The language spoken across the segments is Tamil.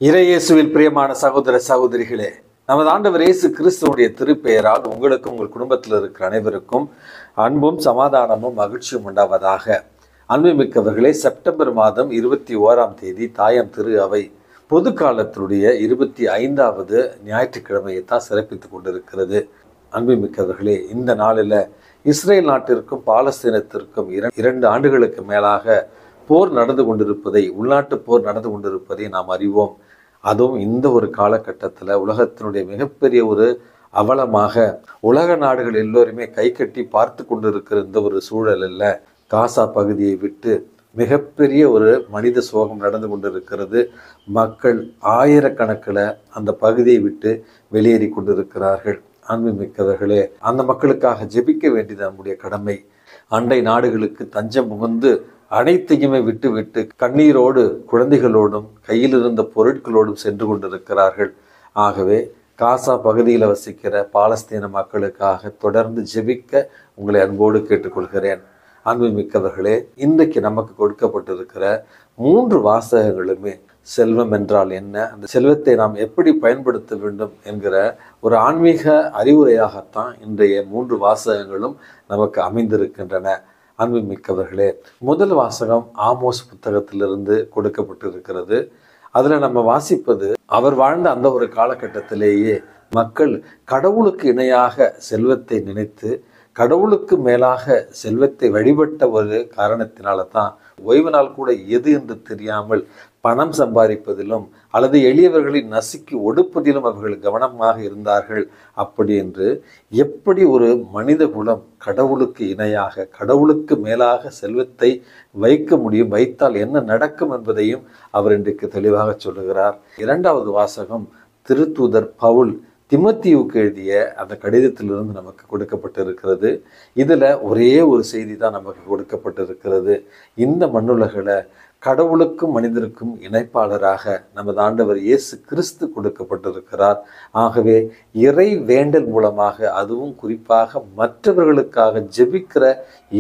இறையேசுவில் பிரியமான சகோதர சகோதரிகளே, நமது ஆண்டவர் இயேசு கிறிஸ்துவனுடைய திருப்பெயரால் உங்களுக்கும் உங்கள் குடும்பத்தில் இருக்கிற அனைவருக்கும் அன்பும் சமாதானமும் மகிழ்ச்சியும் உண்டாவதாக. அன்புமிக்கவர்களே, செப்டம்பர் மாதம் 21 தாயாம் திரு அவை பொது காலத்தினுடைய 25வது ஞாயிற்றுக்கிழமையை தான் சிறப்பித்துக் கொண்டிருக்கிறது. அன்புமிக்கவர்களே, இந்த நாளில் இஸ்ரேல் நாட்டிற்கும் பாலஸ்தீனத்திற்கும் 2 ஆண்டுகளுக்கு மேலாக போர் நடந்து கொண்டிருப்பதை, உள்நாட்டு போர் நடந்து கொண்டிருப்பதை நாம் அறிவோம். அதுவும் இந்த ஒரு காலகட்டத்தில் உலகத்தினுடைய மிகப்பெரிய ஒரு அவலமாக உலக நாடுகள் எல்லோருமே கை கட்டி பார்த்து கொண்டிருக்கிற இந்த ஒரு சூழலில் காசா பகுதியை விட்டு மிகப்பெரிய ஒரு மனித சோகம் நடந்து கொண்டிருக்கிறது. மக்கள் ஆயிரக்கணக்கில் அந்த பகுதியை விட்டு வெளியேறி கொண்டிருக்கிறார்கள். அன்புமிக்கவர்களே, அந்த மக்களுக்காக ஜெபிக்க வேண்டியது நம்முடைய கடமை. அண்டை நாடுகளுக்கு தஞ்சம் புகுந்து அனைத்தையுமே விட்டுவிட்டு கண்ணீரோடு குழந்தைகளோடும் கையில் இருந்த பொருட்களோடும் சென்று கொண்டிருக்கிறார்கள். ஆகவே காசா பகுதியில் வசிக்கிற பாலஸ்தீன மக்களுக்காக தொடர்ந்து ஜெபிக்க உங்களை அன்போடு கேட்டுக்கொள்கிறேன். அன்புமிக்கவர்களே, இன்றைக்கு நமக்கு கொடுக்கப்பட்டிருக்கிற 3 வாசகங்களுமே செல்வம் என்றால் என்ன, அந்த செல்வத்தை நாம் எப்படி பயன்படுத்த வேண்டும் என்கிற ஒரு ஆன்மீக அறிவுரையாகத்தான் இன்றைய 3 வாசகங்களும் நமக்கு அமைந்திருக்கின்றன. அன்புமிக்கவர்களே, முதல் வாசகம் ஆமோஸ் புத்தகத்திலிருந்து கொடுக்கப்பட்டிருக்கிறது. அதில் நம்ம வாசிப்பது, அவர் வாழ்ந்த அந்த ஒரு காலகட்டத்திலேயே மக்கள் கடவுளுக்கு இணையாக செல்வத்தை நினைத்து கடவுளுக்கு மேலாக செல்வத்தை வழிபட்ட ஒரு காரணத்தினால தான் ஓய்வு நாள் கூட எது என்று தெரியாமல் பணம் சம்பாதிப்பதிலும் அல்லது எளியவர்களை நசுக்கி ஒடுப்பதிலும் அவர்கள் கவனமாக இருந்தார்கள். அப்படி என்று எப்படி ஒரு மனித குலம் கடவுளுக்கு இணையாக கடவுளுக்கு மேலாக செல்வத்தை வைக்க முடியும், வைத்தால் என்ன நடக்கும் என்பதையும் அவர் இன்றைக்கு தெளிவாக சொல்லுகிறார். 2வது வாசகம் திருத்தூதர் பவுல் திமோத்தேயுவுக்கு எழுதிய அந்த கடிதத்திலிருந்து நமக்கு கொடுக்கப்பட்டிருக்கிறது. இதில் ஒரே ஒரு செய்தி தான் நமக்கு கொடுக்கப்பட்டிருக்கிறது. இந்த மண்ணுலகில் கடவுளுக்கும் மனிதருக்கும் இணைப்பாளராக நமது ஆண்டவர் இயேசு கிறிஸ்து கொடுக்கப்பட்டிருக்கிறார். ஆகவே இறை வேண்டல் மூலமாக, அதுவும் குறிப்பாக மற்றவர்களுக்காக ஜெபிக்கிற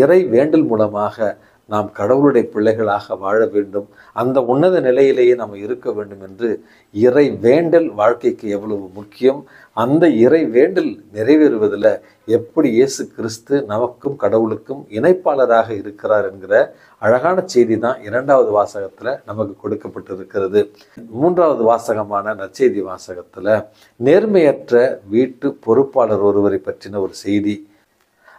இறை வேண்டல் மூலமாக நாம் கடவுளுடைய பிள்ளைகளாக வாழ வேண்டும். அந்த உன்னத நிலையிலேயே நாம் இருக்க வேண்டும் என்று இறை வேண்டல் வாழ்க்கைக்கு எவ்வளவு முக்கியம், அந்த இறை வேண்டல் நிறைவேறுவதில் எப்படி இயேசு கிறிஸ்து நமக்கும் கடவுளுக்கும் இணைப்பாளராக இருக்கிறார் என்கிற அழகான செய்தி தான் 2வது வாசகத்தில் நமக்கு கொடுக்கப்பட்டிருக்கிறது. 3வது வாசகமான நற்செய்தி வாசகத்தில் நேர்மையற்ற வீட்டு பொறுப்பாளர் ஒருவரை பற்றின ஒரு செய்தி.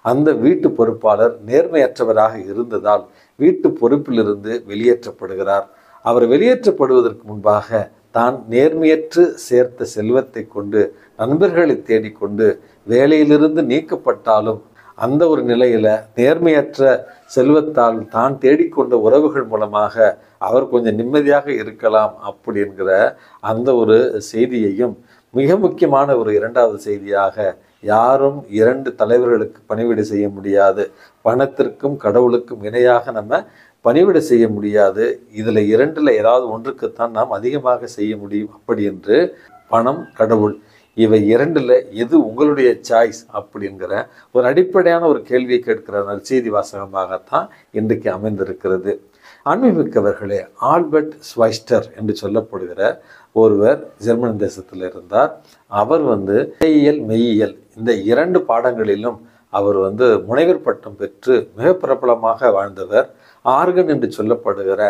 அந்த வீட்டு பொறுப்பாளர் நேர்மையற்றவராக இருந்ததால் வீட்டு பொறுப்பிலிருந்து வெளியேற்றப்படுகிறார். அவர் வெளியேற்றப்படுவதற்கு முன்பாக தான் நேர்மையற்று சேர்த்த செல்வத்தை கொண்டு நண்பர்களை தேடிக்கொண்டு வேலையிலிருந்து நீக்கப்பட்டாலும் அந்த ஒரு நிலையில நேர்மையற்ற செல்வத்தால் தான் தேடிக்கொண்ட உறவுகள் மூலமாக அவர் கொஞ்சம் நிம்மதியாக இருக்கலாம் அப்படி என்கிற அந்த ஒரு செய்தியையும், மிக முக்கியமான ஒரு 2வது செய்தியாக, யாரும் 2 தலைவர்களுக்கு பணிவிடை செய்ய முடியாது, பணத்திற்கும் கடவுளுக்கும் இணையாக நம்ம பணிவிடை செய்ய முடியாது, இதில் 2ல் ஏதாவது ஒன்றுக்குத்தான் நாம் அதிகமாக செய்ய முடியும். அப்படி என்று பணம் கடவுள் இவை 2ல் எது உங்களுடைய சாய்ஸ் அப்படிங்கிற ஒரு அடிப்படையான ஒரு கேள்வியை கேட்கிற நற்செய்தி வாசகமாகத்தான் இன்றைக்கு அமைந்திருக்கிறது. அன்புமிக்கவர்களே, ஆல்பர்ட் ஸ்வைஸ்டர் என்று சொல்லப்படுகிற ஒருவர் ஜெர்மன் தேசத்தில் இருந்தார். அவர் மெய்யியல் இந்த 2 பாடங்களிலும் அவர் முனைவர் பட்டம் பெற்று மிக பிரபலமாக வாழ்ந்தவர். ஆர்கன் என்று சொல்லப்படுகிற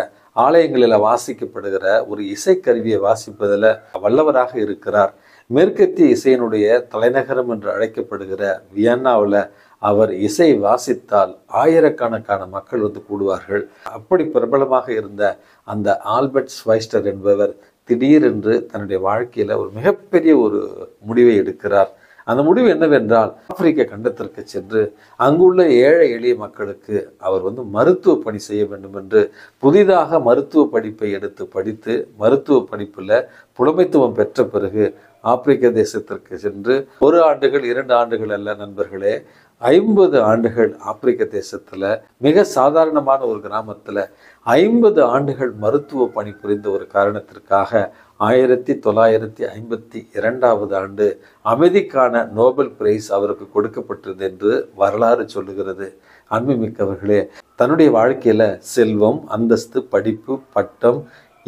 ஆலயங்களில் வாசிக்கப்படுகிற ஒரு இசைக்கருவியை வாசிப்பதில் வல்லவராக இருக்கிறார். மேற்கத்திய இசையினுடைய தலைநகரம் என்று அழைக்கப்படுகிற வியன்னாவில் அவர் இசை வாசித்தால் ஆயிரக்கணக்கான மக்கள் கூடுவார்கள். அப்படி பிரபலமாக இருந்த அந்த ஆல்பர்ட் ஸ்வைஸ்டர் என்பவர் திடீரென்று தன்னுடைய வாழ்க்கையில ஒரு மிகப்பெரிய ஒரு முடிவை எடுக்கிறார். அந்த முடிவு என்னவென்றால், ஆப்பிரிக்க கண்டத்திற்கு சென்று அங்குள்ள ஏழை எளிய மக்களுக்கு அவர் மருத்துவ பணி செய்ய வேண்டும் என்று புதிதாக மருத்துவ படிப்பை எடுத்து படித்து மருத்துவ படிப்புல புலமைத்துவம் பெற்ற பிறகு ஆப்பிரிக்க தேசத்திற்கு சென்று 1 ஆண்டுகள் 2 ஆண்டுகள் அல்ல நண்பர்களே, 50 ஆண்டுகள் ஆப்பிரிக்க தேசத்துல மிக சாதாரணமான ஒரு கிராமத்துல 50 ஆண்டுகள் மருத்துவ பணி புரிந்த ஒரு காரணத்திற்காக 1952 ஆண்டு அமைதிக்கான நோபல் பிரைஸ் அவருக்கு கொடுக்கப்பட்டது என்று வரலாறு சொல்லுகிறது. அன்புமிக்கவர்களே, தன்னுடைய வாழ்க்கையில செல்வம், அந்தஸ்து, படிப்பு, பட்டம்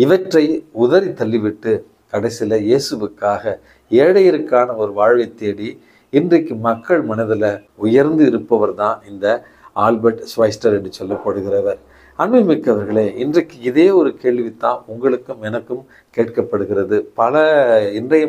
இவற்றை உதறி தள்ளிவிட்டு கடைசியில் இயேசுவுக்காக ஏழையருக்கான ஒரு வாழ்வை தேடி இன்றைக்கு மக்கள் மனதில் உயர்ந்து இருப்பவர் தான் இந்த ஆல்பர்ட் ஸ்வைஸ்டர் என்று சொல்லப்படுகிறவர். அன்புமிக்கவர்களே, இன்றைக்கு இதே ஒரு கேள்வித்தான் உங்களுக்கும் எனக்கும் கேட்கப்படுகிறது. பல இன்றைய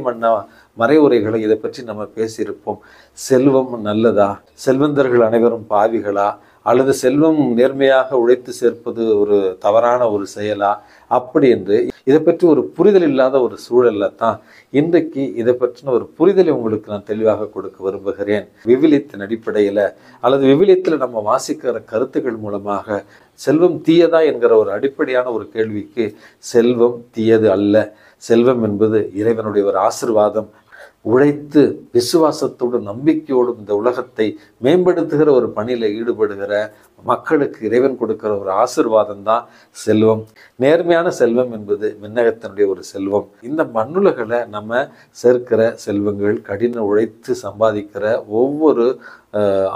மறைவுரைகளை இதை பற்றி நம்ம பேசியிருப்போம். செல்வம் நல்லதா? செல்வந்தர்கள் அனைவரும் பாவிகளா? அல்லது செல்வம் நேர்மையாக உழைத்து சேர்ப்பது ஒரு தவறான ஒரு செயலா? அப்படி என்று இதை பற்றி ஒரு புரிதல் இல்லாத ஒரு சூழல்ல தான் இன்றைக்கு இதை பற்றின ஒரு புரிதலை உங்களுக்கு நான் தெளிவாக கொடுக்க விரும்புகிறேன். விவிலியத்தின் அடிப்படையில் அல்லது விவிலியத்தில் நம்ம வாசிக்கிற கருத்துக்கள் மூலமாக செல்வம் தீயதா என்கிற ஒரு அடிப்படையான ஒரு கேள்விக்கு செல்வம் தீயது அல்ல. செல்வம் என்பது இறைவனுடைய ஒரு ஆசீர்வாதம். உழைத்து விசுவாசத்தோடு நம்பிக்கையோடும் இந்த உலகத்தை மேம்படுத்துகிற ஒரு பணியில் ஈடுபடுகிற மக்களுக்கு இறைவன் கொடுக்கிற ஒரு ஆசீர்வாதம் தான் செல்வம். நேர்மையான செல்வம் என்பது விண்ணகத்தினுடைய ஒரு செல்வம். இந்த மண்ணுலகில் நம்ம சேர்க்கிற செல்வங்கள், கடின உழைத்து சம்பாதிக்கிற ஒவ்வொரு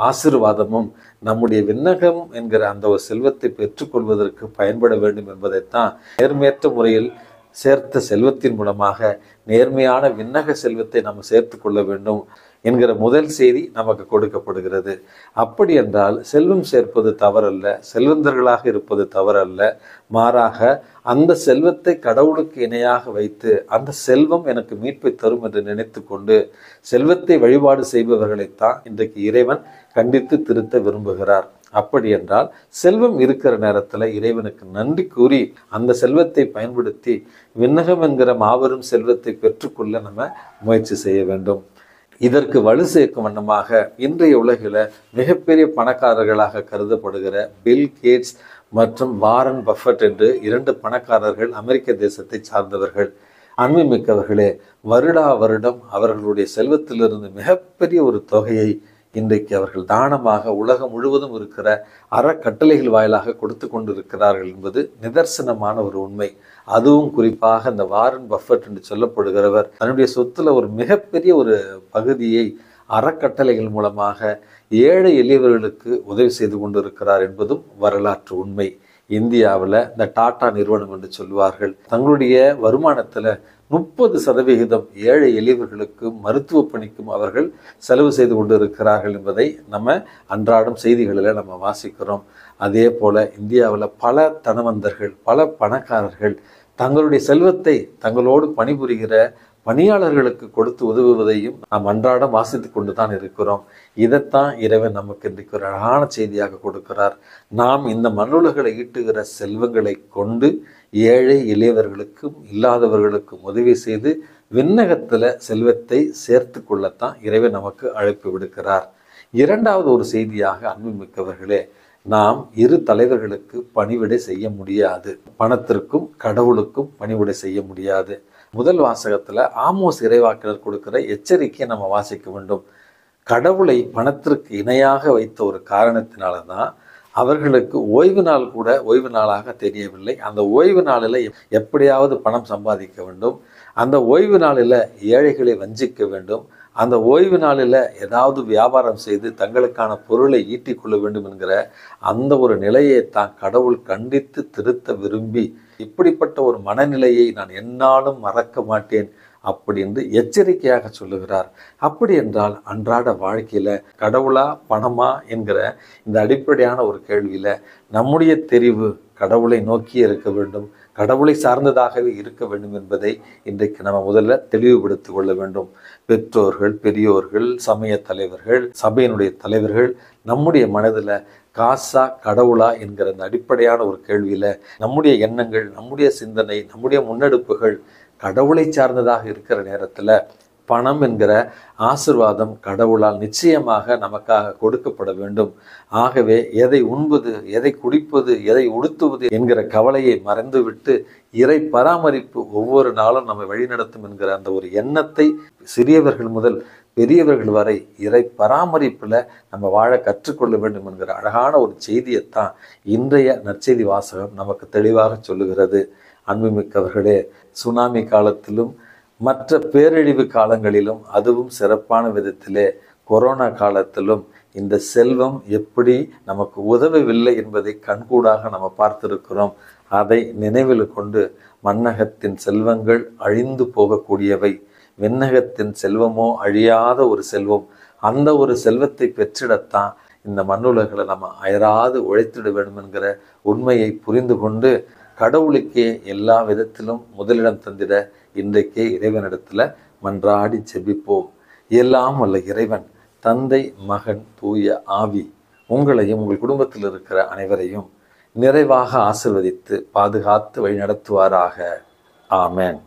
ஆசீர்வாதமும் நம்முடைய விண்ணகம் என்கிற அந்த ஒரு செல்வத்தை பெற்றுக்கொள்வதற்கு பயன்பட வேண்டும் என்பதைத்தான் நேர்மையற்ற முறையில் சேர்த்த செல்வத்தின் மூலமாக நேர்மையான விண்ணக செல்வத்தை நம்ம சேர்த்து கொள்ள வேண்டும் என்கிற முதல் செய்தி நமக்கு கொடுக்கப்படுகிறது. அப்படி என்றால் செல்வம் சேர்ப்பது தவறல்ல, செல்வந்தர்களாக இருப்பது தவறல்ல. மாறாக அந்த செல்வத்தை கடவுளுக்கு இணையாக வைத்து அந்த செல்வம் எனக்கு மீட்பை தரும் என்று நினைத்து கொண்டு செல்வத்தை வழிபாடு செய்பவர்களைத்தான் இன்றைக்கு இறைவன் கண்டித்து திருத்த விரும்புகிறார். அப்படி என்றால் செல்வம் இருக்கிற நேரத்தில் இறைவனுக்கு நன்றி கூறி அந்த செல்வத்தை பயன்படுத்தி விண்ணகம் என்கிற மாபெரும் செல்வத்தை பெற்றுக்கொள்ள நம்ம முயற்சி செய்ய வேண்டும். இதற்கு வலு சேர்க்கும் வண்ணமாக இன்றைய உலகில் மிகப்பெரிய பணக்காரர்களாக கருதப்படுகிற பில் கேட்ஸ் மற்றும் வாரன் பஃபட் என்று 2 பணக்காரர்கள் அமெரிக்க தேசத்தை சார்ந்தவர்கள். அன்புமிக்கவர்களே, வருடா வருடம் அவர்களுடைய செல்வத்திலிருந்து மிகப்பெரிய ஒரு தொகையை இன்றைக்கு அவர்கள் தானமாக உலகம் முழுவதும் இருக்கிற அறக்கட்டளைகள் வாயிலாக கொடுத்து கொண்டிருக்கிறார்கள் என்பது நிதர்சனமான ஒரு உண்மை. அதுவும் குறிப்பாக இந்த வாரன் பஃபட் என்று சொல்லப்படுகிறவர் தன்னுடைய சொத்துல ஒரு மிகப்பெரிய ஒரு பகுதியை அறக்கட்டளைகள் மூலமாக ஏழை எளியவர்களுக்கு உதவி செய்து கொண்டிருக்கிறார் என்பதும் வரலாற்று உண்மை. இந்தியாவில் இந்த டாடா நிறுவனம் என்று சொல்வார்கள், தங்களுடைய வருமானத்தில் 30% ஏழை எளியவர்களுக்கும் மருத்துவ பணிக்கும் அவர்கள் செலவு செய்து கொண்டு இருக்கிறார்கள் என்பதை நம்ம அன்றாடம் செய்திகளில் நம்ம வாசிக்கிறோம். அதே போல இந்தியாவில் பல தனவந்தர்கள், பல பணக்காரர்கள் தங்களுடைய செல்வத்தை தங்களோடு பணிபுரிகிற பணியாளர்களுக்கு கொடுத்து உதவுவதையும் நாம் அன்றாடம் வாசித்து கொண்டு தான் இருக்கிறோம். இதைத்தான் இறைவன் நமக்கு இன்றைக்கு ஒரு அழகான செய்தியாக கொடுக்கிறார். நாம் இந்த மண்ணுலகளை ஈட்டுகிற செல்வங்களை கொண்டு ஏழை எளியவர்களுக்கும் இல்லாதவர்களுக்கும் உதவி செய்து விண்ணகத்தில் செல்வத்தை சேர்த்து கொள்ளத்தான் இறைவன் நமக்கு அழைப்பு விடுக்கிறார். இரண்டாவது ஒரு செய்தியாக, அன்புமிக்கவர்களே, நாம் 2 தலைவர்களுக்கு பணிவிடை செய்ய முடியாது. பணத்திற்கும் கடவுளுக்கும் பணிவிடை செய்ய முடியாது. முதல் வாசகத்தில் ஆமோஸ் இறைவாக்கினர் கொடுக்கிற எச்சரிக்கையை நம்ம வாசிக்க வேண்டும். கடவுளை பணத்திற்கு இணையாக வைத்த ஒரு காரணத்தினால தான் அவர்களுக்கு ஓய்வு நாள் கூட ஓய்வு நாளாக தெரியவில்லை. அந்த ஓய்வு நாளில் எப்படியாவது பணம் சம்பாதிக்க வேண்டும், அந்த ஓய்வு நாளில் ஏழைகளை வஞ்சிக்க வேண்டும், அந்த ஓய்வு நாளில் ஏதாவது வியாபாரம் செய்து தங்களுக்கான பொருளை ஈட்டிக்கொள்ள வேண்டும் என்கிற அந்த ஒரு நிலையை தான் கடவுள் கண்டித்து திருத்த விரும்பி, இப்படிப்பட்ட ஒரு மனநிலையை நான் எந்நாளும் மறக்க மாட்டேன் அப்படி என்று எச்சரிக்கையாக சொல்லுகிறார். அப்படி என்றால் அன்றாட வாழ்க்கையில் கடவுளா பணமா என்கிற இந்த அடிப்படையான ஒரு கேள்வியில் நம்முடைய தெரிவு கடவுளை நோக்கியே இருக்க வேண்டும், கடவுளை சார்ந்ததாகவே இருக்க வேண்டும் என்பதை இன்றைக்கு நம்ம முதல்ல தெளிவுபடுத்திக் கொள்ள வேண்டும். பெற்றோர்கள், பெரியோர்கள், சமய தலைவர்கள், சபையினுடைய தலைவர்கள் நம்முடைய மனதில் காசா கடவுளா என்கிற அந்த அடிப்படையான ஒரு கேள்வியில் நம்முடைய எண்ணங்கள், நம்முடைய சிந்தனை, நம்முடைய முன்னெடுப்புகள் கடவுளை சார்ந்ததாக இருக்கிற நேரத்தில் பணம் என்கிற ஆசீர்வாதம் கடவுளால் நிச்சயமாக நமக்காக கொடுக்கப்பட வேண்டும். ஆகவே எதை உண்பது, எதை குடிப்பது, எதை உடுத்துவது என்கிற கவலையை மறந்துவிட்டு இறை பராமரிப்பு ஒவ்வொரு நாளும் நம்மை வழிநடத்தும் என்கிற அந்த ஒரு எண்ணத்தை சிறியவர்கள் முதல் பெரியவர்கள் வரை இறை பராமரிப்பில் நம்ம வாழ கற்றுக்கொள்ள வேண்டும் என்கிற அழகான ஒரு செய்தியைத்தான் இன்றைய நற்செய்தி வாசகம் நமக்கு தெளிவாக சொல்லுகிறது. அன்புமிக்கவர்களே, சுனாமி காலத்திலும் மற்ற பேரழிவு காலங்களிலும் அதுவும் சிறப்பான விதத்திலே கொரோனா காலத்திலும் இந்த செல்வம் எப்படி நமக்கு உதவவில்லை என்பதை கண்கூடாக நம்ம பார்த்திருக்கிறோம். அதை நினைவில் கொண்டு மண்ணகத்தின் செல்வங்கள் அழிந்து போகக்கூடியவை, விண்ணகத்தின் செல்வமோ அழியாத ஒரு செல்வம். அந்த ஒரு செல்வத்தை பெற்றிடத்தான் இந்த மண்ணுலகில் நம்ம அயராது உழைத்திட வேண்டும் என்கிற உண்மையை புரிந்து கொண்டு கடவுளுக்கே எல்லா விதத்திலும் முதலிடம் தந்திட இன்றைக்கே இறைவனிடத்தில் மன்றாடி ஜெபிப்போம். எல்லாம் வல்ல இறைவன் தந்தை, மகன், தூய ஆவி உங்களையும் உங்கள் குடும்பத்தில் இருக்கிற அனைவரையும் நிறைவாக ஆசிர்வதித்து பாதுகாத்து வழிநடத்துவாராக. ஆமென்.